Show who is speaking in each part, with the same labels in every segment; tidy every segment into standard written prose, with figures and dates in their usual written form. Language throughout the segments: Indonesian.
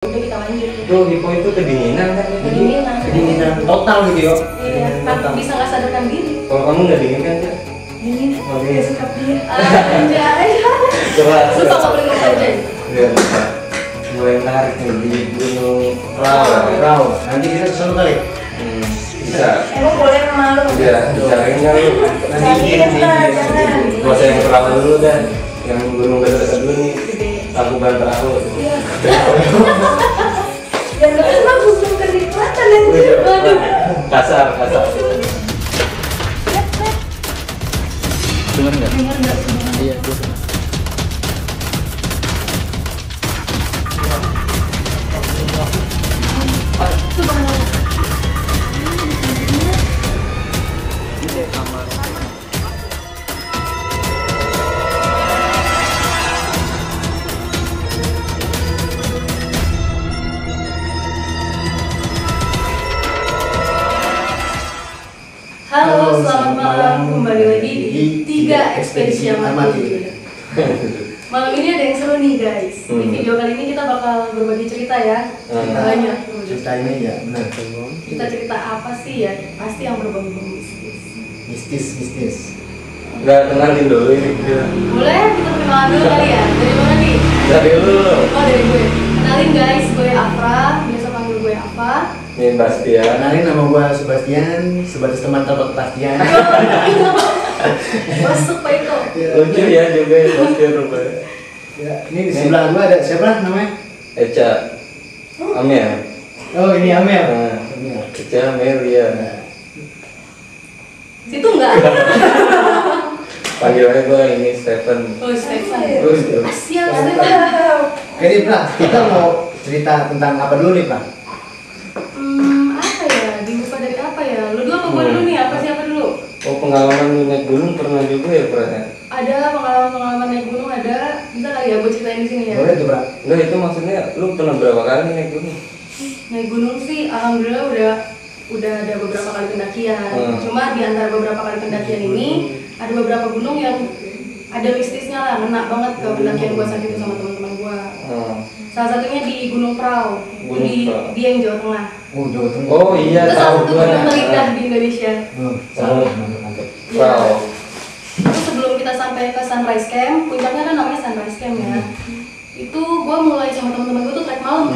Speaker 1: Udah kita lanjut.
Speaker 2: Tuh hipo itu kedinginan kan?
Speaker 1: Kedinginan
Speaker 2: Total gitu ya?
Speaker 1: Iya, kan bisa nggak sadarkan diri.
Speaker 2: Kalau kamu nggak dingin kan ya?
Speaker 1: Dingin.
Speaker 2: Oke.
Speaker 1: Ya suka dia. Anjay.
Speaker 2: Coba.
Speaker 1: Sumpah nggak boleh ngomong aja.
Speaker 2: Iya bisa. Mulai menarik nih di Gunung Prau.
Speaker 3: Nanti kita kesana kali.
Speaker 2: Bisa.
Speaker 1: Emang boleh malu?
Speaker 2: Iya, dicariin kan lu.
Speaker 1: Cariin lah, jangan.
Speaker 2: Gua saya yang Prau dulu dan yang gunung dekat dulu nih. Aku bantu aku.
Speaker 1: Iya. Yang nggak bagus tuh kenikmatan anjir. Waduh.
Speaker 2: Kasar.
Speaker 4: Dengar nggak?
Speaker 1: Dengar nggak?
Speaker 4: Iya, gue dengar. Ini kamar.
Speaker 1: Halo, selamat malam. Kembali lagi di 3 Ekspedisi Amati. Malam ini ada yang seru nih guys. Di video kali ini kita bakal berbagi cerita ya. Banyak.
Speaker 3: Cerita ini ya benar.
Speaker 1: Kita cerita apa sih ya? Pasti yang berbau mistis.
Speaker 3: Mistis.
Speaker 2: Nggak kenalin dulu ini.
Speaker 1: Boleh kita perkenalan dulu kali ya? Dari mana nih?
Speaker 2: Dari dulu.
Speaker 1: Oh dari gue. Kenalin guys, gue Afra. Biasa panggil gue apa?
Speaker 2: Ini Bastian.
Speaker 3: Kenalin nama gua Sebastian, sebatas teman tanpa kepastian.
Speaker 1: Masuk Pak Iko.
Speaker 2: Lucu ya juga ya Bastian rupanya.
Speaker 3: Ya, ini di sebelah gua ada siapa namanya?
Speaker 2: Eca. Amel.
Speaker 3: Oh, ini Amel.
Speaker 2: Nah,
Speaker 3: Amel.
Speaker 2: Eca Amel ya.
Speaker 1: Situ enggak?
Speaker 2: Panggilannya gue ini Stephen.
Speaker 1: Oh Stefan.
Speaker 2: Oh, iya.
Speaker 1: Siap Stefan.
Speaker 3: Oke nih, Pra, kita mau cerita tentang apa dulu nih, Pra?
Speaker 1: Apa ya? Dibuka dari apa ya? Lu dulu apa gue dulu nih? Apa siapa dulu?
Speaker 2: Oh, pengalaman lu naik gunung pernah juga ya, Pra?
Speaker 1: Ada pengalaman naik gunung ada. Bisa kali ya gue ceritain di sini ya?
Speaker 3: Boleh tuh, Pra.
Speaker 2: Enggak, itu maksudnya lu pernah berapa kali naik gunung?
Speaker 1: Naik gunung sih alhamdulillah udah ada beberapa kali pendakian. Cuma di antara beberapa kali pendakian ini ada beberapa gunung yang ada mistisnya lah, ngena banget ke pendakian gua saat itu sama teman-teman gua. Salah satunya di Gunung Prau, itu
Speaker 2: Gunung
Speaker 1: di
Speaker 2: Prau.
Speaker 1: Dieng, Jawa Tengah.
Speaker 3: Oh, Jawa Tengah.
Speaker 2: Oh iya,
Speaker 1: Itu salah
Speaker 2: tahu
Speaker 1: satu
Speaker 2: gua.
Speaker 1: gunung terindah di Indonesia.
Speaker 3: Mantap.
Speaker 2: Wow.
Speaker 1: Itu sebelum kita sampai ke Sunrise Camp, puncaknya kan namanya Sunrise Camp ya. Itu gua mulai sama teman-teman gua tuh trek malam.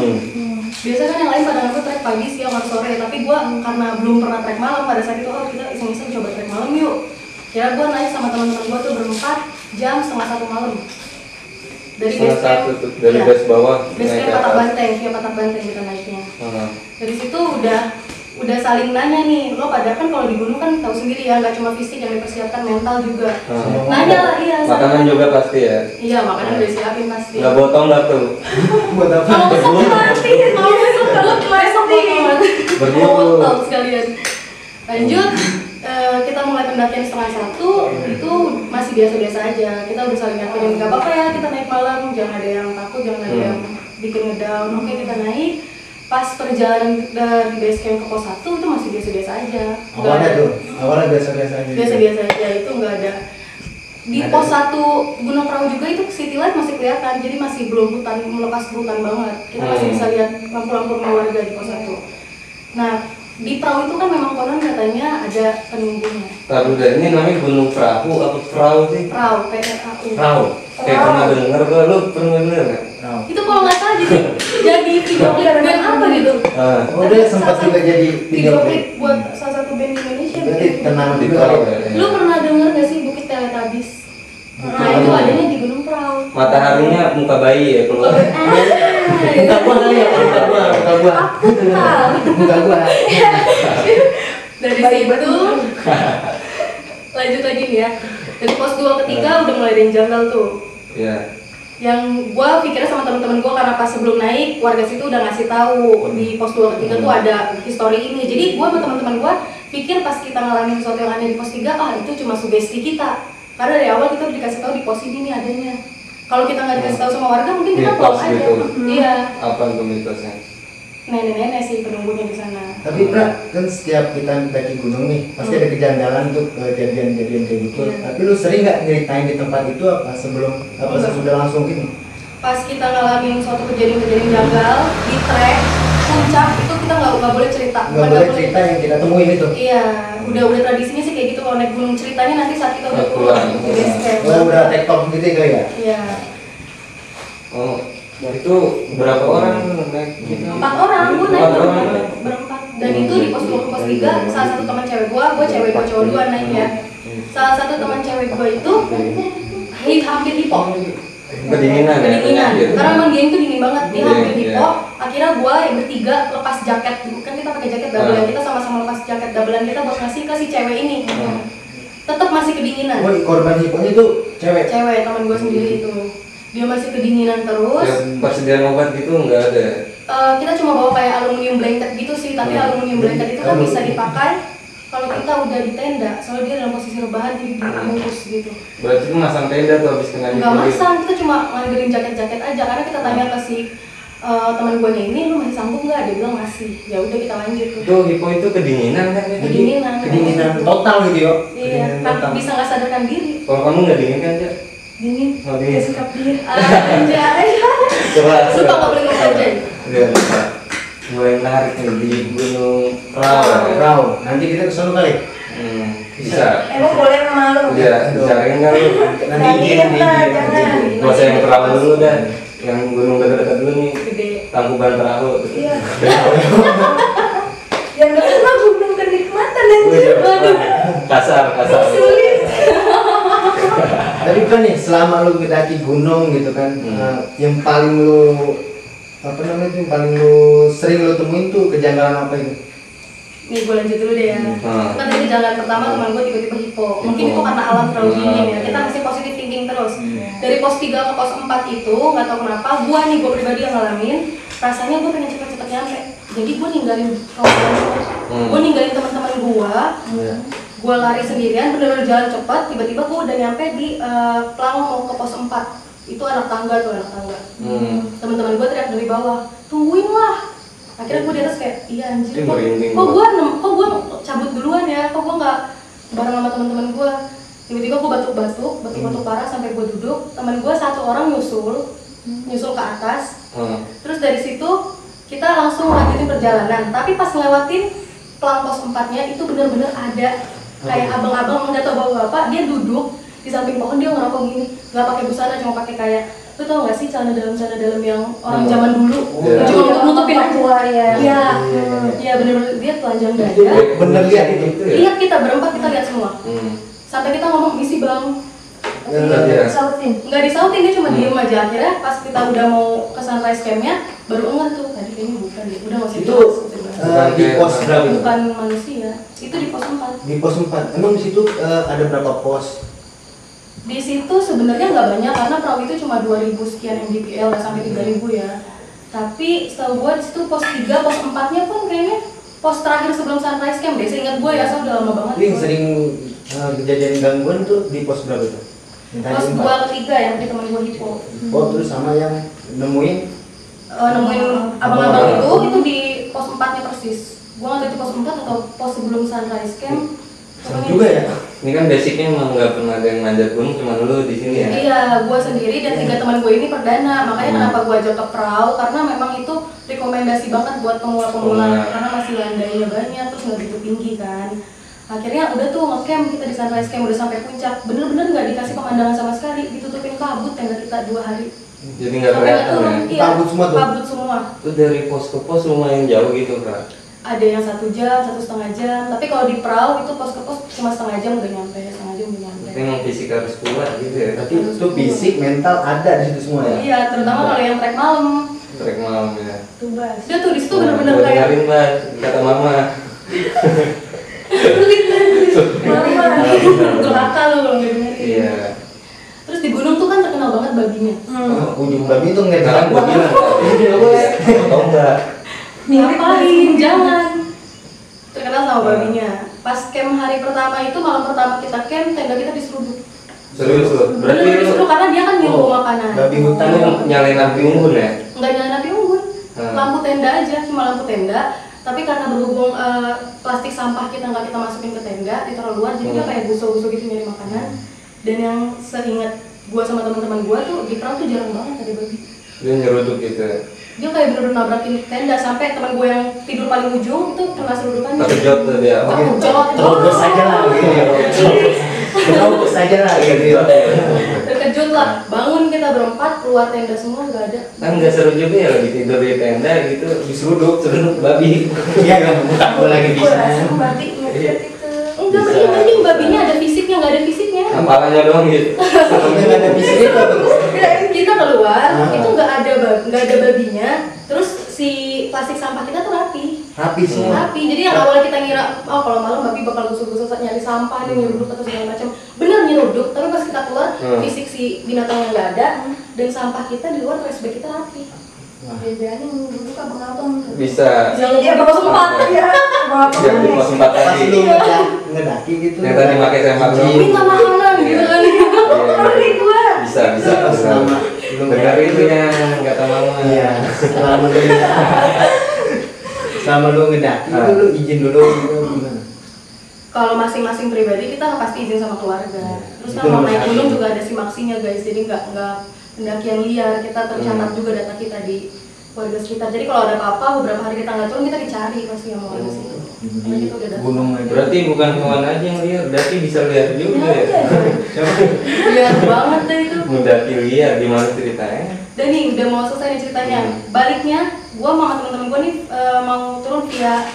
Speaker 1: Biasanya kan yang lain pada aku trek pagi, siang, atau sore, tapi gua karena belum pernah trek malam pada saat itu, oh kita iseng-iseng coba trek malam yuk. Kira gua naik sama teman-teman gua tuh berempat jam 1:30 malam. Dari
Speaker 2: Salah
Speaker 1: base camp,
Speaker 2: satu tuh, dari
Speaker 1: iya.
Speaker 2: base bawah
Speaker 1: Base
Speaker 2: naik
Speaker 1: camp
Speaker 2: ke
Speaker 1: Patak
Speaker 2: atas.
Speaker 1: Banteng, via Patak Banteng kita naiknya.
Speaker 2: Heeh.
Speaker 1: Dari situ udah saling nanya nih, lo pada kan kalau di gunung kan tahu sendiri ya, nggak cuma fisik yang dipersiapkan, mental juga. Nanya lah, iya.
Speaker 2: Makanan
Speaker 1: sama-
Speaker 2: juga pasti ya.
Speaker 1: Iya, makanan udah siapin pasti.
Speaker 2: Nggak botong nggak tuh?
Speaker 3: Buat apa?
Speaker 1: Mau besok mati, mau besok banget mati.
Speaker 2: Berburu.
Speaker 1: Mau tahu sekalian. Lanjut, kita mulai pendakian 1:30, itu masih biasa-biasa aja. Kita udah saling yakinin, nggak apa-apa ya kita naik malam, jangan ada yang takut, jangan ada yang bikin ngedown. Oke, kita naik. Pas perjalanan dari base camp ke pos 1 itu masih biasa-biasa aja. Nggak
Speaker 3: Awalnya
Speaker 1: ada-
Speaker 3: tuh, awalnya biasa-biasa aja.
Speaker 1: biasa-biasa aja, itu nggak ada. Di pos 1 Gunung Prau juga itu city light masih kelihatan, jadi masih belum hutan, melepas ke hutan banget. Kita masih bisa lihat lampu-lampu rumah warga di pos 1. Nah, di Prau itu kan memang konon katanya ada penunggunya.
Speaker 2: Taruh dari ini namanya Gunung Perahu apa Prau sih?
Speaker 1: Prau, P-R-A-U.
Speaker 2: Prau. Kayak pernah denger gua, lu pernah denger nggak?
Speaker 3: Nah.
Speaker 1: Itu kalau nggak salah jadi video klip band apa gitu.
Speaker 3: Oh, dia sempat juga jadi
Speaker 1: video klip buat salah satu band di Indonesia.
Speaker 3: Berarti tenang
Speaker 2: Di
Speaker 3: juga.
Speaker 2: Prau
Speaker 3: ya.
Speaker 2: ya.
Speaker 1: Lu pernah denger nggak sih Bukit Teletubbies? Nah, itu adanya di Gunung Prau.
Speaker 2: Mataharinya muka bayi ya keluar.
Speaker 3: Muka gua kali ya, muka gua.
Speaker 1: Aku kenal.
Speaker 3: Muka gua.
Speaker 1: Dari situ lanjut lagi nih ya. Dari pos 2 ke 3 udah mulai ada yang janggal tuh.
Speaker 2: Iya.
Speaker 1: Yang gua pikirnya sama teman-teman gua karena pas sebelum naik warga situ udah ngasih tahu di pos 2 ke 3 tuh ada histori ini. Jadi gua sama teman-teman gua pikir pas kita ngalamin sesuatu yang aneh di pos 3, itu cuma sugesti kita. Karena dari awal kita udah dikasih tahu di pos ini nih adanya. Kalau kita nggak dikasih tahu sama warga mungkin kita
Speaker 2: Mitos
Speaker 1: pulang aja.
Speaker 2: gitu.
Speaker 1: Iya.
Speaker 2: Apa tuh mitosnya?
Speaker 1: Nenek-nenek sih penunggunya di sana.
Speaker 3: Tapi Pra, kan setiap kita mendaki gunung nih, pasti ada kejanggalan tuh kejadian-kejadian kayak gitu.
Speaker 1: Iya.
Speaker 3: Tapi lu sering nggak nyeritain di tempat itu apa sebelum apa
Speaker 1: Enggak.
Speaker 3: sesudah langsung gini?
Speaker 1: pas kita ngalamin suatu kejadian-kejadian janggal di trek puncak itu kita nggak boleh cerita.
Speaker 3: Nggak boleh cerita yang kita temuin itu.
Speaker 1: Iya, udah tradisinya sih kayak gitu. Kalau naik gunung ceritanya nanti saat kita udah pulang di base camp.
Speaker 3: Oh, udah tektok gitu kali ya?
Speaker 1: Iya.
Speaker 2: Oh, itu berapa orang naik?
Speaker 1: 4 orang, gue naik
Speaker 2: Empat orang.
Speaker 1: berempat. Dan itu di pos 2 pos 3, salah satu teman cewek gue cewek gue cowok dua naik ya. Salah satu teman cewek gue itu hampir hipo.
Speaker 2: Kedinginan ya?
Speaker 1: Karena emang geng itu dingin banget, dia
Speaker 2: Iya,
Speaker 1: hampir
Speaker 2: iya.
Speaker 1: hipo. Akhirnya gue yang bertiga lepas jaket, kan kita pakai jaket dabelan, kita sama-sama lepas jaket dabelan kita buat ngasih ke si cewek ini. Tetap masih kedinginan.
Speaker 3: Oh, korban hiponya tuh cewek?
Speaker 1: Cewek, teman gue sendiri itu. Dia masih kedinginan terus.
Speaker 2: Ya, persediaan obat gitu nggak ada?
Speaker 1: Kita cuma bawa kayak aluminium blanket gitu sih, tapi aluminium blanket itu kan bisa dipakai kalau kita udah di tenda, soalnya dia dalam posisi rebahan jadi dibungkus gitu.
Speaker 2: Berarti itu masang tenda tuh habis kena
Speaker 1: Nggak masang, kita cuma ngandelin jaket-jaket aja karena kita tanya ke si teman guanya ini, lu masih sanggup nggak? Dia bilang masih. Ya udah kita lanjut tuh.
Speaker 2: Itu hipo itu kedinginan kan ya?
Speaker 3: Kedinginan total gitu ya?
Speaker 1: Iya, kan bisa nggak sadarkan diri.
Speaker 2: Kalau kamu nggak dingin kan ya?
Speaker 1: Dingin.
Speaker 2: Oh, dingin.
Speaker 1: Sikap diri. Anjay.
Speaker 2: Keras.
Speaker 1: Lupa nggak boleh ngomong anjay.
Speaker 2: Udah lupa. Mulai menarik nih di Gunung Rawa.
Speaker 3: Rawa. Nanti kita kesana kali.
Speaker 2: Bisa.
Speaker 5: Emang boleh sama lu?
Speaker 2: Iya, cariin kan lu.
Speaker 3: Nanti izin.
Speaker 5: jangan.
Speaker 2: Gua usah yang perahu dulu dah. Yang gunung dekat-dekat dulu nih.
Speaker 1: Gede.
Speaker 2: Tangkuban Perahu.
Speaker 5: Iya. Yang dekat mah gunung kenikmatan anjir. Waduh.
Speaker 2: Kasar.
Speaker 5: Sulit.
Speaker 3: Tapi kan nih, selama lu mendaki gunung gitu kan, yang paling lu yang paling lu sering lu temuin tuh kejanggalan apa itu?
Speaker 1: Nih gue lanjut dulu deh ya. Kan tadi jalan pertama teman gue tiba-tiba hipo. Mungkin itu karena alam terlalu dingin ya. Kita masih positive thinking terus. Dari pos 3 ke pos 4 itu nggak tahu kenapa gue pribadi yang ngalamin rasanya gue pengen cepet-cepet nyampe. Jadi gue ninggalin kawan gue ninggalin teman-teman gue lari sendirian bener-bener jalan cepat. Tiba-tiba gue udah nyampe di Plang mau ke pos 4. Itu anak tangga. Teman-teman gue teriak dari bawah, tungguin lah. Akhirnya gue di atas kayak, iya anjir, kok gue cabut duluan ya, kok gue nggak bareng sama teman-teman gue. Tiba-tiba gue batuk parah sampai gue duduk. Teman gue satu orang nyusul ke atas. Terus dari situ kita langsung lanjutin perjalanan. Tapi pas ngelewatin Plang pos 4-nya itu bener-bener ada kayak abang-abang nggak tahu bawa apa, dia duduk di samping pohon, dia ngerokok gini, nggak pakai busana, cuma pakai kayak, lu tau nggak sih celana dalam yang orang zaman dulu, cuma untuk nutupin
Speaker 5: tua ya.
Speaker 1: Iya bener-bener dia telanjang dada.
Speaker 3: Bener lihat itu?
Speaker 1: Lihat kita berempat, kita lihat semua. Sampai kita ngomong misi bang, nggak disautin, dia cuma diem aja. Akhirnya pas kita udah mau ke sunrise campnya, baru enggak tuh, tadi kayaknya bukan deh, udah nggak usah
Speaker 3: Itu di pos berapa?
Speaker 1: Bukan manusia, itu di pos 4.
Speaker 3: Di pos 4. Emang di situ ada berapa pos?
Speaker 1: Di situ sebenarnya nggak banyak karena perahu itu cuma 2000 sekian mdpl, nggak sampai 3000 ya. Tapi setahu gue di situ pos 3, pos 4-nya pun kayaknya pos terakhir sebelum sunrise camp deh. Seingat gue ya, soalnya udah lama banget.
Speaker 3: Yang sering kejadian gangguan tuh di pos berapa itu?
Speaker 1: Pos 2 ke 3 yang di teman gue hipo.
Speaker 3: Oh, terus sama yang nemuin
Speaker 1: abang-abang itu di pos 4-nya persis. Gue nggak tahu itu pos 4 atau pos sebelum sunrise camp.
Speaker 3: Serem juga ya?
Speaker 2: Ini kan basicnya emang nggak pernah ada yang manjat gunung, cuma lu di sini ya?
Speaker 1: Iya, gue sendiri dan 3 teman gue ini perdana. Makanya kenapa gue ajak ke perahu, karena memang itu rekomendasi banget buat pemula-pemula. Karena masih landainya banyak, terus nggak begitu tinggi kan. Akhirnya udah tuh nge-camp kita di sunrise camp, udah sampai puncak. Bener-bener nggak dikasih pemandangan sama sekali, ditutupin kabut tenda kita 2 hari.
Speaker 2: Jadi nggak kelihatan ya?
Speaker 1: Iya,
Speaker 3: kabut semua tuh?
Speaker 1: Kabut semua.
Speaker 2: Itu dari pos ke pos lumayan jauh gitu Kak?
Speaker 1: Ada yang 1 jam, 1,5 jam. Tapi kalau di perahu itu pos ke pos cuma setengah jam udah nyampe, setengah jam udah nyampe.
Speaker 2: Tapi emang fisik harus kuat gitu ya?
Speaker 3: Berarti itu fisik, mental ada di situ semua ya?
Speaker 1: Iya, terutama kalau yang trek malam.
Speaker 2: Trek malam ya?
Speaker 5: Tubas.
Speaker 1: Dia tuh di situ bener-bener kayak
Speaker 2: dengerin Mbak, kata mama.
Speaker 1: gelaka lu kalau nggak dengerin.
Speaker 2: Iya.
Speaker 1: Terus di gunung tuh kan terkenal banget babinya.
Speaker 3: Ujung babi itu ngeliat
Speaker 2: Sekarang gue bilang
Speaker 3: Ini nggak boleh.
Speaker 2: Tau nggak?
Speaker 1: Ngapain? Jangan. Terkenal sama babinya. Pas camp hari pertama itu, malam pertama kita camp, tenda kita diseruduk.
Speaker 2: Serius loh? Berarti
Speaker 1: Bener-bener
Speaker 2: lu
Speaker 1: diseruduk karena dia kan nyuruh makanan.
Speaker 3: babi hutan
Speaker 2: lu nyalain api unggun ya?
Speaker 1: Nggak nyalain api unggun. Lampu tenda aja, cuma lampu tenda. Tapi karena berhubung plastik sampah kita nggak kita masukin ke tenda, ditaruh luar, jadi dia kayak buso-buso gitu nyari makanan. Dan yang seingat gua sama teman-teman gua tuh di perahu tuh jarang banget ada babi.
Speaker 2: Dia nyeruduk gitu.
Speaker 1: Dia kayak bener-bener nabrakin tenda sampai teman gue yang tidur paling ujung itu kena serudukan.
Speaker 2: Terkejut tuh dia.
Speaker 1: Terkejut.
Speaker 3: Terobos aja lah gitu ya. Terobos aja lah gitu ya.
Speaker 1: Terkejut lah. Bangun kita berempat keluar tenda semua nggak ada.
Speaker 2: Kan nggak seru juga ya lagi tidur di tenda gitu diseruduk babi.
Speaker 3: Iya kan, bukan gue lagi
Speaker 5: Gue
Speaker 3: bisa.
Speaker 5: rasa babi ngeliat itu.
Speaker 1: Enggak,
Speaker 2: Bisa.
Speaker 1: mending babinya ada fisiknya, nggak ada fisiknya.
Speaker 2: Kepalanya doang gitu.
Speaker 3: Nggak ada bisa itu tuh.
Speaker 1: Kita keluar,
Speaker 3: Ah.
Speaker 1: itu nggak ada babinya. Terus si plastik sampah kita tuh rapi.
Speaker 3: Rapi semua.
Speaker 1: Rapi. Jadi yang awalnya kita ngira, oh kalau malam babi bakal gusur-gusur nyari sampah, nih nyeruduk atau segala macam. Bener nyeruduk, tapi pas kita keluar fisik si binatangnya nggak ada dan sampah kita di luar trash bag kita rapi.
Speaker 5: Jajanin dulu abang-abang tuh.
Speaker 2: Bisa.
Speaker 5: Iya, bapak sempat ya.
Speaker 2: Yang di pos 4
Speaker 3: Pas
Speaker 2: tadi.
Speaker 3: lu ngedaki gitu.
Speaker 2: Yang tadi pakai tembak
Speaker 3: Izin.
Speaker 2: dong.
Speaker 1: Minta makanan gitu kan.
Speaker 5: Ngeri gua.
Speaker 2: Bisa bisa.
Speaker 3: Pas selama lu
Speaker 2: Dengar itu ya nggak tahu mama.
Speaker 3: Iya, selama lu ngedaki itu lu izin dulu gitu gimana?
Speaker 1: Kalau masing-masing pribadi kita pasti izin sama keluarga. Terus
Speaker 3: Itu
Speaker 1: kan mau
Speaker 3: nomor
Speaker 1: naik
Speaker 3: satu.
Speaker 1: gunung juga ada simaksinya guys. Jadi nggak pendakian liar. Kita tercatat juga data kita di warga sekitar. Jadi kalau ada apa-apa beberapa hari kita nggak turun kita dicari pasti sama warga situ. Karena kita udah data.
Speaker 3: Gunung aja.
Speaker 2: Berarti bukan kawan aja yang lihat, berarti bisa lihat juga ya.
Speaker 1: Liar banget deh itu.
Speaker 2: Mendaki lihat gimana ceritanya?
Speaker 1: Dan nih udah mau selesai nih ceritanya. Baliknya, gua sama temen-temen gua nih mau turun via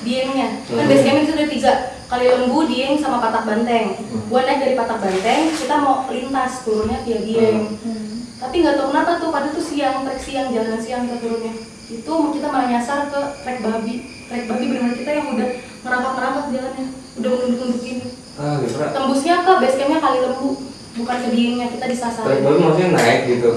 Speaker 1: Diengnya. Kan base camp itu ada 3, Kali Lembu, Dieng, sama Patak Banteng. Gua naik dari Patak Banteng, kita mau lintas turunnya via Dieng. Tapi nggak tahu kenapa tuh, padahal tuh siang, trek siang, jalan siang kita turunnya. Itu kita malah nyasar ke trek babi. Trek babi benar-benar kita yang udah ngerangkak-ngerangkak jalannya, udah menunduk-nunduk gini.
Speaker 2: Ah, gitu.
Speaker 1: Tembusnya ke base campnya Kali Lembu, bukan ke Diengnya, kita disasar.
Speaker 2: Trek baru maksudnya naik gitu.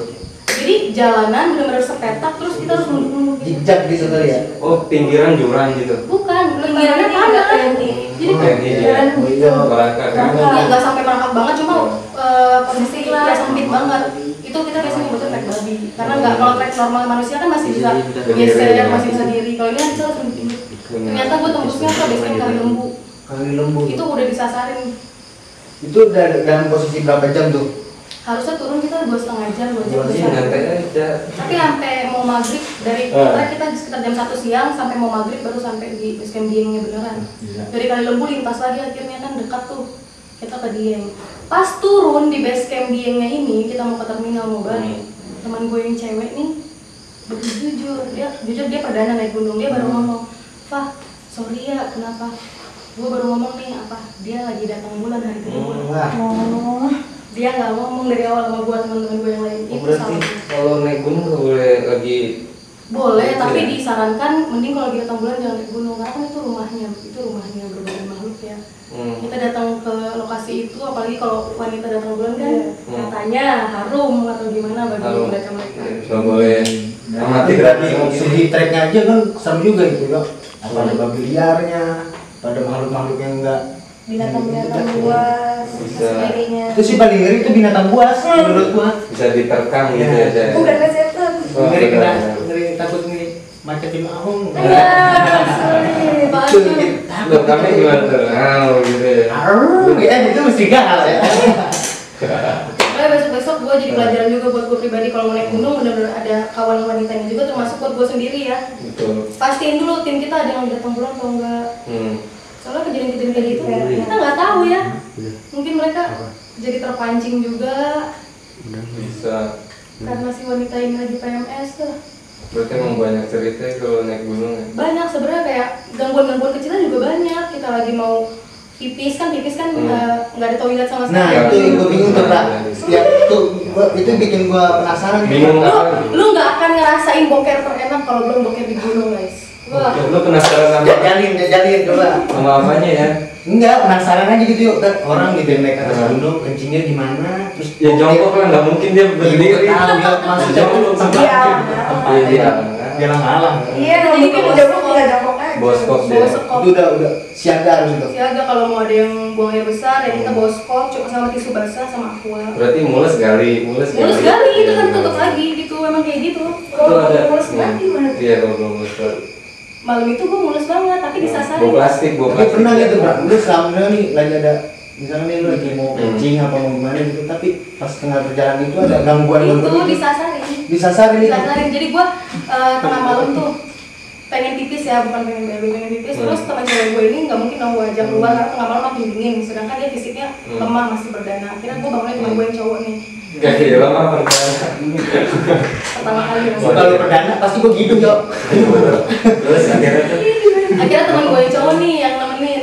Speaker 1: Jadi jalanan benar-benar sepetak, terus kita harus nunduk-nunduk gitu.
Speaker 3: Jejak di situ ya.
Speaker 2: Oh, pinggiran jurang gitu.
Speaker 1: Bukan, pinggirannya tanah. Jadi
Speaker 2: Iya.
Speaker 3: Oh iya.
Speaker 2: Merangkak kan.
Speaker 1: ya nggak sampai merangkak banget, cuma kondisi ya sempit banget. Itu kita biasanya nyebutnya trek babi, karena nggak, kalau trek normal manusia kan masih bisa geser, masih bisa diri. Kalau ini kan kita harus nunduk. Ternyata gue tembusnya ke base camp Kali Lembu.
Speaker 3: Kali Lembu.
Speaker 1: Itu udah disasarin.
Speaker 3: Itu dalam posisi berapa jam tuh?
Speaker 1: Harusnya turun kita 2,5 jam, 2 jam.
Speaker 2: Iya, nyantai aja.
Speaker 1: Tapi sampai mau maghrib dari trek kita sekitar jam 1 siang sampai mau maghrib baru sampai di base camp Diengnya beneran. Dari Kali Lembu lintas lagi akhirnya kan dekat tuh kita ke Dieng. Pas turun di base camp Diengnya ini kita mau ke terminal mau balik. Teman gue yang cewek nih jujur dia perdana naik gunung, dia baru ngomong, "Fah, sorry ya kenapa?" Gue baru ngomong nih apa? Dia lagi datang bulan hari kedua.
Speaker 3: Wah.
Speaker 5: Oh.
Speaker 1: Dia nggak ngomong dari awal sama gue, teman-teman gue yang lain.
Speaker 2: Oh,
Speaker 1: Itu
Speaker 2: berarti
Speaker 1: sama.
Speaker 2: kalau naik gunung nggak boleh lagi.
Speaker 1: Boleh,
Speaker 2: Gitu
Speaker 1: tapi
Speaker 2: ya?
Speaker 1: disarankan mending kalau lagi datang bulan jangan naik gunung, karena kan itu rumahnya berbagai makhluk ya. Kita datang ke lokasi itu, apalagi kalau wanita datang bulan kan katanya harum atau gimana bagi
Speaker 2: Harum.
Speaker 1: mereka.
Speaker 2: Nggak boleh. Amati
Speaker 3: berarti
Speaker 2: berarti.
Speaker 3: segi treknya aja kan serem juga itu loh. Apa ada babi liarnya, pada makhluk-makhluk yang enggak
Speaker 5: Binatang-binatang buas,
Speaker 2: Bisa.
Speaker 5: sebagainya.
Speaker 3: itu sih paling ngeri itu binatang buas menurut gua.
Speaker 2: Bisa diterkam gitu ya, Cek.
Speaker 5: Bukan setan.
Speaker 2: Oh,
Speaker 3: Ngeri kena,
Speaker 2: benar.
Speaker 3: ngeri takut ngeri macet di mahung.
Speaker 5: Iya, sorry.
Speaker 3: Itu bikin
Speaker 2: Loh, kami gimana tuh? Ah, gitu ya.
Speaker 3: itu mesti gagal ya.
Speaker 1: Makanya besok-besok gue jadi pelajaran juga buat gue pribadi, kalau mau naik gunung bener-bener ada kawan wanitanya juga, termasuk buat gue sendiri ya.
Speaker 2: Betul.
Speaker 1: Pastiin dulu tim kita ada yang datang bulan atau enggak. Soalnya kejadian-kejadian kayak gitu kita nggak tahu ya. Mungkin mereka jadi terpancing juga
Speaker 2: Bisa.
Speaker 1: karena si wanita ini lagi PMS tuh.
Speaker 2: Berarti emang banyak cerita ya kalau naik gunung ya.
Speaker 1: Banyak sebenarnya, kayak gangguan-gangguan kecilnya juga banyak. Kita lagi mau pipis kan nggak ada toilet sama sekali.
Speaker 3: Nah, itu yang gue bingung tuh, Pak. Ya, itu bikin gue penasaran.
Speaker 2: Bingung apa?
Speaker 1: Lu nggak akan ngerasain boker terenak kalau belum boker di gunung guys. Wah.
Speaker 2: Lu penasaran sama
Speaker 3: Jajalin coba.
Speaker 2: sama apanya ya?
Speaker 3: Enggak, penasaran aja gitu yuk. Kan orang gitu yang naik atas gunung, kencingnya di mana? Terus
Speaker 2: Ya jongkok lah, nggak mungkin dia berdiri.
Speaker 3: tahu ya maksudnya
Speaker 2: Jongkok
Speaker 3: sempat
Speaker 5: Iya.
Speaker 2: Iya.
Speaker 3: galang-galang.
Speaker 5: Iya, jadi kan jongkok tinggal jongkok aja.
Speaker 2: Boskop dia.
Speaker 1: Bawa sekop.
Speaker 3: Itu udah siaga harus itu.
Speaker 1: Siaga kalau mau ada yang buang air besar ya kita bawa skop cuma sama tisu basah sama aqua.
Speaker 2: Berarti mulus gali.
Speaker 1: Mulus kali itu kan tutup lagi gitu, emang kayak gitu.
Speaker 2: Itu ada.
Speaker 5: Mulus banget gimana?
Speaker 2: Iya, kalau belum mulus.
Speaker 1: Malam itu gue mulus banget tapi disasarin.
Speaker 2: Bawa plastik.
Speaker 3: Tapi pernah gitu bro, lu selama nih lagi ada misalnya nih lu lagi mau kencing apa mau gimana gitu, tapi pas tengah perjalanan itu ada gangguan
Speaker 1: Itu disasarin.
Speaker 3: Disasarin itu.
Speaker 1: Disasarin. Jadi gue tengah malam tuh pengen pipis ya, bukan pengen BAB, pengen pipis. Terus teman cewek gue ini nggak mungkin dong gue ajak keluar karena tengah malam makin dingin. Sedangkan dia fisiknya lemah, masih berdana. Akhirnya gue bangunin teman gue yang cowok nih.
Speaker 2: Gak sih, lama perdana.
Speaker 1: Pertama kali
Speaker 3: Kalau perdana pasti gue gitu yo.
Speaker 2: Terus akhirnya
Speaker 1: teman gue yang cowok nih yang nemenin.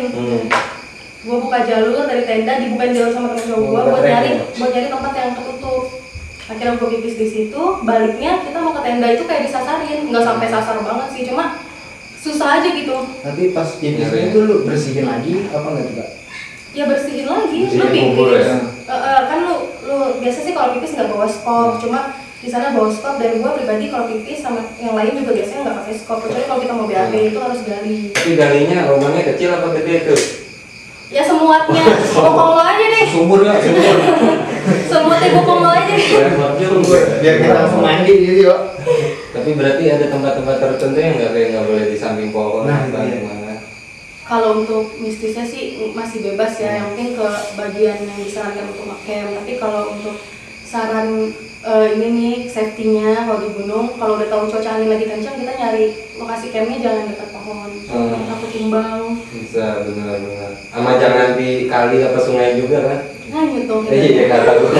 Speaker 1: Gue buka jalur dari tenda, dibukain jalur sama temen cowok gue buat nyari tempat yang tertutup. Akhirnya gue pipis di situ, baliknya kita mau ke tenda itu kayak disasarin, nggak sampai sasar banget sih, cuma susah aja gitu.
Speaker 3: Tapi pas pipisnya itu lu bersihin lagi apa enggak juga?
Speaker 1: Ya bersihin lagi, lu
Speaker 2: Bersihin bubur
Speaker 1: pipis.
Speaker 2: ya?
Speaker 1: Kan lu biasa sih kalau pipis nggak bawa skop, cuma di sana bawa skop. Dan gue pribadi kalau pipis sama yang lain juga biasanya nggak pakai skop, kecuali kalau kita mau BAB itu harus gali.
Speaker 2: Tapi galinya lubangnya kecil apa gede tuh?
Speaker 1: Ya semuanya, bokong lo aja deh.
Speaker 3: Sumur ya, sumur.
Speaker 1: Semutnya bokong lo aja deh.
Speaker 3: Biar kita langsung mandi gitu yo.
Speaker 2: Tapi berarti ada tempat-tempat tertentu yang nggak boleh di samping pohon
Speaker 3: Nah,
Speaker 2: atau
Speaker 3: iya.
Speaker 2: gimana?
Speaker 1: Kalau untuk mistisnya sih masih bebas ya, yang penting ke bagian yang disarankan untuk ngecamp. Tapi kalau untuk saran ini nih safety-nya kalau di gunung, kalau udah tahu cuaca angin lagi kencang, kita nyari lokasi campnya jangan dekat pohon, takut tumbang.
Speaker 2: Bisa, benar-benar. Sama jangan di kali apa sungai juga kan?
Speaker 1: Nah gitu.
Speaker 2: Iya, kata gue.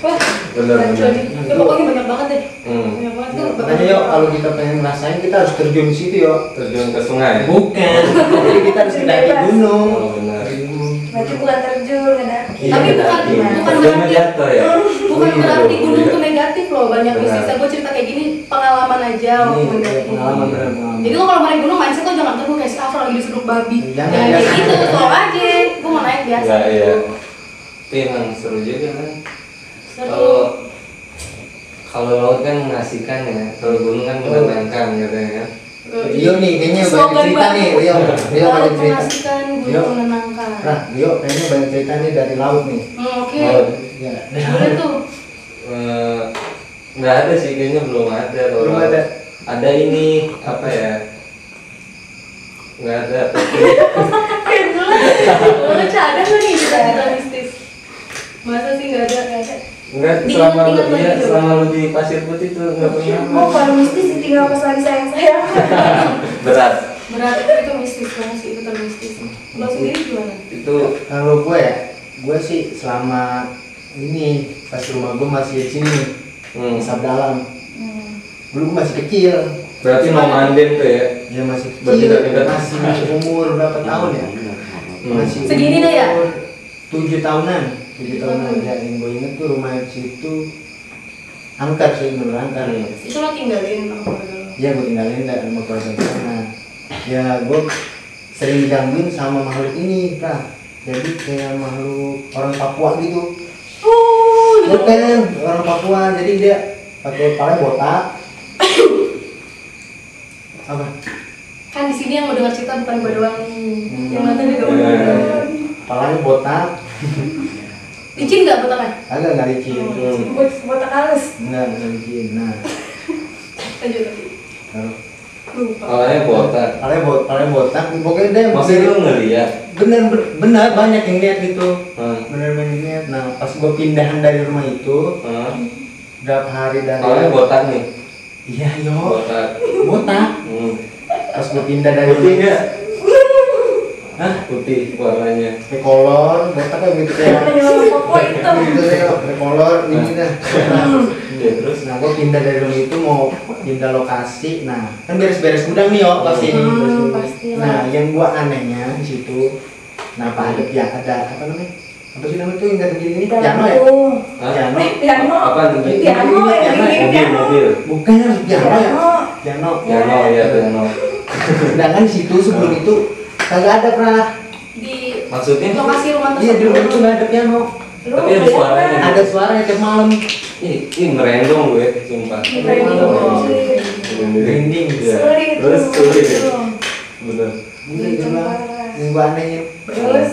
Speaker 1: Wah,
Speaker 2: Bener.
Speaker 1: ya pokoknya banyak banget deh. Banyak banget tuh.
Speaker 3: Makanya yo kalau kita pengen ngerasain kita harus terjun di situ yo.
Speaker 2: Terjun ke sungai.
Speaker 3: Bukan. Jadi kita harus mendaki gunung.
Speaker 2: Oh, benar.
Speaker 5: Berarti bukan terjun, ngedaki.
Speaker 3: Iya,
Speaker 1: Tapi
Speaker 3: mendaki.
Speaker 1: bukan
Speaker 2: Terjun
Speaker 1: berarti
Speaker 2: jatuh ya.
Speaker 1: bukan
Speaker 3: Iya,
Speaker 1: berarti
Speaker 3: dong.
Speaker 1: gunung tuh negatif loh. Banyak
Speaker 2: Benar.
Speaker 1: mistisnya. Gue cerita kayak gini pengalaman aja waktu
Speaker 3: Ini
Speaker 1: mendaki.
Speaker 3: pengalaman benar pengalaman.
Speaker 1: Jadi lo kalau naik gunung mindset lo jangan terus kayak si Afro lagi diseduk babi.
Speaker 3: Jangan,
Speaker 1: Kayak
Speaker 3: jangan.
Speaker 1: gitu, slow aja. Gue mau naik biasa.
Speaker 2: Enggak, iya. Tapi emang seru juga kan.
Speaker 1: Seru.
Speaker 3: Oh.
Speaker 2: Kalau laut kan mengasihkan ya, kalau gunung kan menenangkan katanya kan.
Speaker 3: Rio nih kayaknya banyak
Speaker 1: Slogan
Speaker 3: cerita
Speaker 1: banget.
Speaker 3: nih, Rio
Speaker 1: Laut
Speaker 3: banyak cerita.
Speaker 1: mengasihkan,
Speaker 3: Rio.
Speaker 1: gunung menenangkan.
Speaker 3: Nah, Rio kayaknya banyak cerita nih dari laut nih.
Speaker 1: Oke.
Speaker 2: Laut.
Speaker 3: Ya.
Speaker 1: Iya tuh.
Speaker 2: Nggak ada sih, kayaknya belum ada. Kalau
Speaker 3: Belum
Speaker 2: laut.
Speaker 3: ada.
Speaker 2: Ada ini apa ya? Nggak ada.
Speaker 5: Kayak dulu.
Speaker 1: Lo ada nggak nih cerita mistis? Masa sih nggak ada?
Speaker 2: Enggak,
Speaker 1: Diingat-ingat lagi coba.
Speaker 2: selama lu di Pasir Putih tuh nggak pernah.
Speaker 5: Oh, kalau mistis ditinggal pas lagi sayang-sayang.
Speaker 2: Berat.
Speaker 1: Berarti itu mistis banget sih, itu termistis. Lo sendiri gimana?
Speaker 2: Itu
Speaker 3: Kalau gue sih selama ini pas rumah gue masih di sini nih, di Sabdalam. Dulu gue masih kecil.
Speaker 2: berarti mau manden tuh ya.
Speaker 3: Ya masih
Speaker 2: Berarti
Speaker 3: kecil,
Speaker 2: dekat-dekat.
Speaker 3: masih umur berapa tahun ya? Masih
Speaker 1: Segini deh ya?
Speaker 3: 7 tahunan. 7 tahunan ya, yang gue inget tuh rumah di situ angker sih, bener angker.
Speaker 1: Itu lo tinggalin sama keluarga lo?
Speaker 3: Iya, gue tinggalin dari sama keluarga gue. Nah, ya gue sering digangguin sama makhluk ini, Pra. Jadi kayak makhluk orang Papua gitu.
Speaker 1: Gitu.
Speaker 3: Bukan orang Papua, jadi dia pakai kepala botak. Apa?
Speaker 1: Kan di sini yang mau dengar cerita bukan gue doang nih. Yang nonton juga
Speaker 2: Iya.
Speaker 1: udah.
Speaker 3: Kepalanya botak.
Speaker 1: Licin nggak botaknya?
Speaker 3: Agak nggak licin.
Speaker 5: Botak halus.
Speaker 3: Nggak licin. Nah,
Speaker 1: Lanjut lagi.
Speaker 3: kalau
Speaker 1: Lupa.
Speaker 2: Kalanya botak.
Speaker 3: kepalanya botak. Pokoknya dia
Speaker 2: Maksudnya lu ngeliat?
Speaker 3: bener banyak yang lihat gitu.
Speaker 2: Hmm.
Speaker 3: Bener banyak yang lihat. Nah, pas gue pindahan dari rumah itu, berapa hari dari
Speaker 2: Kalanya botak nih.
Speaker 3: iya yo
Speaker 2: Botak.
Speaker 3: botak. Pas gue pindah dari
Speaker 2: Putih nggak?
Speaker 3: Hah?
Speaker 2: Putih warnanya.
Speaker 3: Pakai kolor, botak kayak gitu
Speaker 5: Yang
Speaker 3: kayak
Speaker 5: menyuruh popo itu.
Speaker 3: gitu ya, pakai kolor ini dah.
Speaker 2: Ya terus.
Speaker 3: Nah, gue pindah dari rumah itu mau pindah lokasi. Nah, kan beres-beres gudang nih yo pasti ini.
Speaker 5: Pastilah.
Speaker 3: Nah, yang gua anehnya di situ, kenapa ada ya ada apa namanya? Apa sih namanya tuh yang gak gini-gini? Piano ya?
Speaker 2: Hah?
Speaker 3: Piano.
Speaker 5: Piano.
Speaker 2: Apa nih?
Speaker 5: Piano yang
Speaker 3: Piano,
Speaker 5: gini
Speaker 2: Mobil,
Speaker 5: piano.
Speaker 2: mobil.
Speaker 3: Bukan piano ya?
Speaker 5: Piano.
Speaker 3: Piano.
Speaker 2: Piano ya, piano.
Speaker 3: Sedangkan di situ sebelum itu kagak ada pernah.
Speaker 1: Di
Speaker 2: Maksudnya?
Speaker 1: lokasi rumah
Speaker 3: Iya, di rumah itu
Speaker 1: tersebut.
Speaker 3: nggak ada piano.
Speaker 5: Lu
Speaker 2: Tapi ada suaranya.
Speaker 3: Ada suaranya tiap malam.
Speaker 2: Ih, merendong gue, sumpah.
Speaker 3: Merinding.
Speaker 2: Iya.
Speaker 5: Sulit.
Speaker 2: Terus sulit ya. Bener.
Speaker 3: Bener dia bilang. Yang gua anehin.
Speaker 1: Terus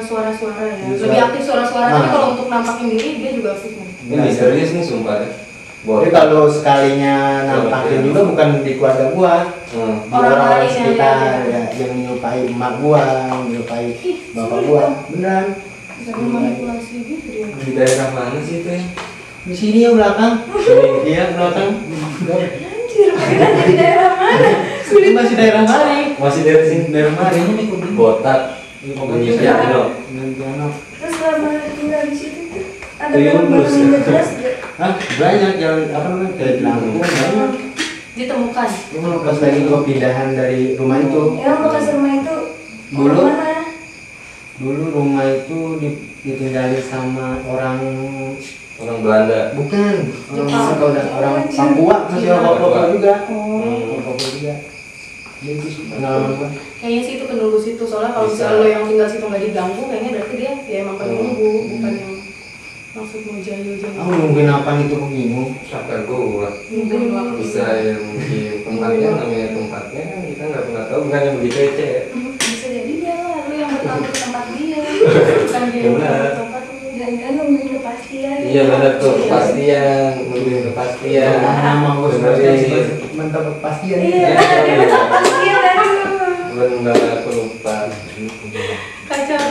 Speaker 1: suara-suara ya.
Speaker 3: Iya,
Speaker 1: Lebih
Speaker 3: suara.
Speaker 1: aktif suara-suara.
Speaker 3: Nah.
Speaker 1: Tapi kalau untuk nampakin diri dia juga aktif nih.
Speaker 2: Ini misterius nih sumpah ya.
Speaker 3: Tapi kalau sekalinya nampakin juga bukan di keluarga gua, di
Speaker 1: Orang
Speaker 3: orang
Speaker 1: lain,
Speaker 3: sekitar
Speaker 1: ya.
Speaker 3: ya, yang menyerupai emak gua, menyerupai
Speaker 1: Ih,
Speaker 3: bapak
Speaker 1: sulit
Speaker 3: gua,
Speaker 1: dong.
Speaker 3: beneran.
Speaker 1: Bisa memanipulasi gitu dia.
Speaker 2: Di daerah mana sih itu ya?
Speaker 3: Di sini ya belakang. Iya belakang.
Speaker 5: Anjir, kita jadi daerah mana?
Speaker 3: Sulit masih daerah Mari.
Speaker 2: Masih dari sini.
Speaker 3: Daerah Mari ini nih
Speaker 2: Botak. Bunyi piano.
Speaker 3: piano.
Speaker 5: Terus selama tinggal di situ tuh ada
Speaker 2: Tuyul
Speaker 5: barang-barang
Speaker 2: terus.
Speaker 5: yang gak jelas gak?
Speaker 3: Hah? Banyak jalan apa namanya? Kayak Lampung banyak.
Speaker 1: Ditemukan.
Speaker 3: Cuma pas lagi gua pindahan dari rumah itu.
Speaker 5: Emang bekas rumah itu
Speaker 3: Dulu?
Speaker 5: mana?
Speaker 3: Dulu rumah itu ditinggali sama orang
Speaker 2: Belanda.
Speaker 3: bukan
Speaker 1: Jepang.
Speaker 3: orang Papua masih orang Papua juga.
Speaker 5: Oh.
Speaker 3: Orang Papua juga. Jadi sih pengalaman gua.
Speaker 1: Kayaknya sih itu penunggu situ, soalnya kalau
Speaker 2: Bisa.
Speaker 1: misalnya lo yang tinggal situ nggak diganggu, kayaknya berarti dia ya emang penunggu, bukan yang maksud mau jayo-jayo.
Speaker 3: Aku nungguin apa itu aku bingung.
Speaker 2: Kata gua
Speaker 1: Nungguin waktu.
Speaker 2: bisa yang mungkin tempatnya namanya tempatnya kan kita nggak pernah tahu bukannya begitu aja ya.
Speaker 1: Bisa jadi dia lah, lo yang bertamu ke tempat dia, bukan dia yang
Speaker 2: Benar.
Speaker 1: bertamu ke tempat lo.
Speaker 5: Jangan-jangan nungguin kepastian.
Speaker 2: Iya benar tuh kepastian, nungguin kepastian.
Speaker 3: Nama gua
Speaker 2: Dengerin.
Speaker 3: sebenarnya mantap kepastian.
Speaker 5: Iya, dia minta kepastian aduh.
Speaker 2: Benar aku lupa.
Speaker 1: Kacau.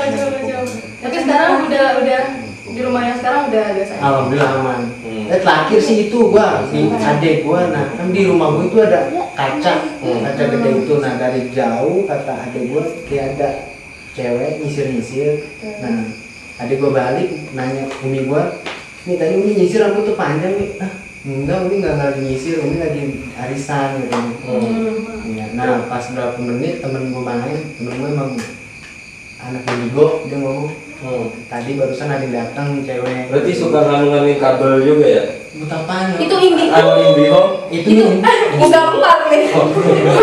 Speaker 1: Tapi sekarang udah di rumah yang sekarang udah saya.
Speaker 3: Alhamdulillah aman.
Speaker 2: Hmm.
Speaker 3: Terakhir sih itu gua di adek gua, nah kan di rumah gua itu ada kaca gede itu, nah dari jauh kata adek gua kayak ada cewek nyisir. Nah adek gua balik nanya umi gua, nih tadi umi nyisir rambut tuh panjang nih. Ah enggak, umi nggak lagi nyisir, umi lagi arisan gitu. Ya, nah pas berapa menit temen gua main, temen gua emang anak indigo, dia ngomong tadi barusan ada yang datang cewek.
Speaker 2: Berarti suka nganu-nganuin kabel juga ya?
Speaker 3: Buta apaan?
Speaker 1: Itu indie.
Speaker 2: Indigo.
Speaker 3: Itu nih.
Speaker 5: Gampang nih.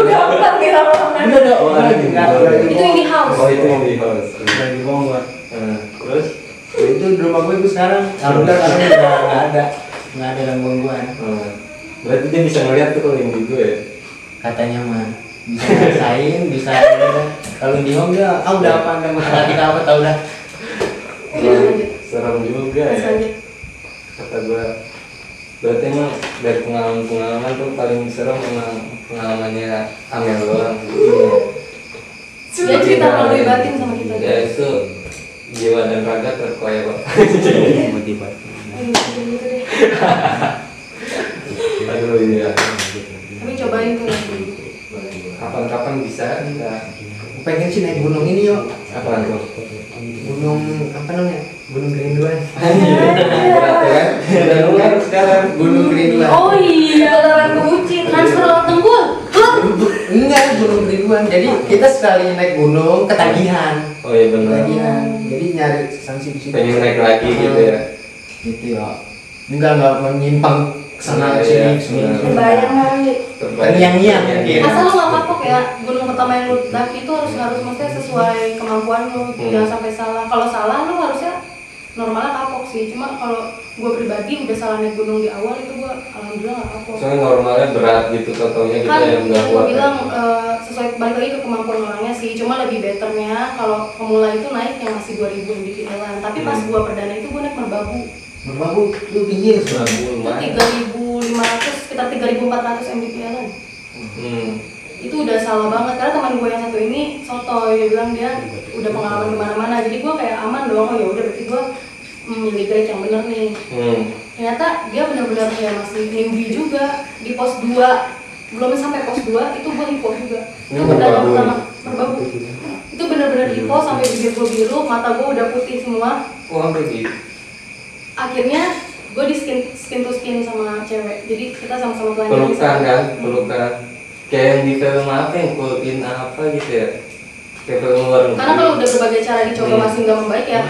Speaker 5: Gampang nih lama-lama.
Speaker 3: Enggak ada
Speaker 2: Oh, ada Indigo.
Speaker 1: Itu indie house.
Speaker 2: Oh itu Indigo.
Speaker 3: Lagi bohong gua.
Speaker 2: Terus?
Speaker 3: Ya, itu di rumah gue itu sekarang. Alhamdulillah sekarang nggak ada gangguan gua.
Speaker 2: Berarti dia bisa ngeliat tuh kalau Indigo ya?
Speaker 3: Katanya mah bisa ngerasain, bisa kalau di home dia, udah apa anda masalah kita apa tau dah.
Speaker 2: Serem juga
Speaker 1: Mas
Speaker 2: ya.
Speaker 1: lanjut.
Speaker 2: Kata gua. Berarti emang dari pengalaman tuh paling serem emang pengalamannya Amel doang.
Speaker 1: Dia cerita melalui batin sama kita.
Speaker 2: Ya itu jiwa dan raga terkoyak.
Speaker 4: Motivasi.
Speaker 1: Aduh, gitu deh.
Speaker 2: Aduh iya.
Speaker 1: Tapi cobain tuh nanti.
Speaker 2: Kapan-kapan bisa kita.
Speaker 3: Pengen sih naik gunung ini yuk.
Speaker 2: Apaan tuh?
Speaker 3: Gunung apa namanya? Gunung Kerinduan.
Speaker 2: Berat ya kan? Udah keluar sekarang.
Speaker 3: Gunung Kerinduan.
Speaker 1: Oh iya,
Speaker 5: Beneran kebucin.
Speaker 1: transfer lewat Tenggul.
Speaker 3: Enggak, Gunung Kerinduan. Jadi kita sekali naik gunung ketagihan.
Speaker 2: Oh iya benar.
Speaker 3: Ketagihan. Jadi nyari sanksi di situ.
Speaker 2: Pengen naik lagi gitu ya.
Speaker 3: Gitu ya. Enggak menyimpang kesana
Speaker 2: Iya,
Speaker 3: sini
Speaker 2: iya.
Speaker 5: Kebayang kali.
Speaker 3: Terngiang-ngiang mungkin.
Speaker 1: Asal lo gak kapok ya, gunung pertama yang lo daki itu harus maksudnya sesuai kemampuan lo, jangan sampai salah. Kalau salah lo harusnya normalnya kapok sih. Cuma kalau gue pribadi udah salah naik gunung di awal itu gue alhamdulillah gak kapok.
Speaker 2: Soalnya normalnya berat gitu, contohnya kita
Speaker 1: Kan
Speaker 2: yang nggak
Speaker 1: yang gue
Speaker 2: kuat.
Speaker 1: bilang sesuai balik lagi ke kemampuan orangnya sih. Cuma lebih betternya kalau pemula itu naik yang masih 2000 mdpl. Tapi pas gue perdana itu gue naik merbabu.
Speaker 3: Merbabu itu tinggi ya sebenarnya.
Speaker 1: Itu
Speaker 2: Lumayan.
Speaker 1: 3.500 sekitar 3.400 mdpl. Itu udah salah banget karena teman gue yang satu ini sotoy, dia bilang dia udah pengalaman kemana-mana, jadi gue kayak aman dong. Oh ya udah berarti gue milih grade yang bener nih. Ternyata dia benar-benar kayak masih newbie juga di pos 2, belum sampai pos 2 itu gue hipo juga. Itu perdana pertama merbabu. Itu benar-benar hipo sampai bibir gue biru, mata gue udah putih semua.
Speaker 2: Wah begitu.
Speaker 1: Akhirnya gue di skin to skin sama cewek, jadi kita sama-sama telanjang.
Speaker 2: Pelukan kan, pelukan. Kayak yang di film apa yang pelukin apa gitu ya? Kayak film luar negeri.
Speaker 1: Karena kalau udah berbagai cara dicoba masih nggak membaik ya,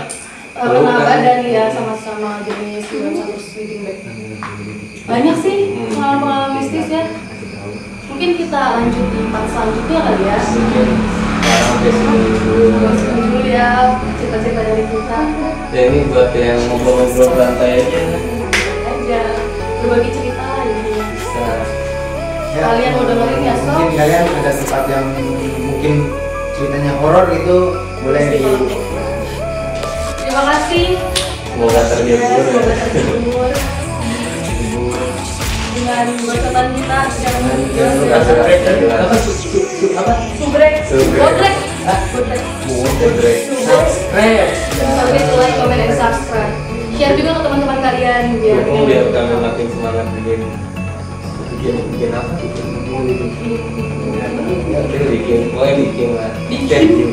Speaker 1: kena badan ya sama-sama jenis film satu sleeping bag. Banyak sih pengalaman-pengalaman mistis ya. Mungkin kita lanjut di part selanjutnya kali ya.
Speaker 2: Mungkin sampai sini dulu.
Speaker 1: Masuk dulu ya cerita-cerita dari kita.
Speaker 2: Ya ini buat yang ngobrol-ngobrol santai aja.
Speaker 1: Berbagi cerita lah intinya.
Speaker 2: Bisa.
Speaker 3: Ya,
Speaker 1: Kalian mau dengerin ya, Sob?
Speaker 3: mungkin kalian ada tempat yang mungkin ceritanya horor gitu, boleh di
Speaker 1: Terima kasih.
Speaker 2: Semoga terhibur.
Speaker 1: Semoga terhibur dengan bacotan kita. Jangan
Speaker 3: apa apa
Speaker 1: Subrek. Bodrek. Bodrek.
Speaker 2: Bodrek.
Speaker 3: subscribe.
Speaker 1: Don't forget to like, comment, and subscribe. Share share juga ke teman-teman kalian
Speaker 2: biar kami makin semangat bikin apa? Bikin lah.
Speaker 1: Bikin.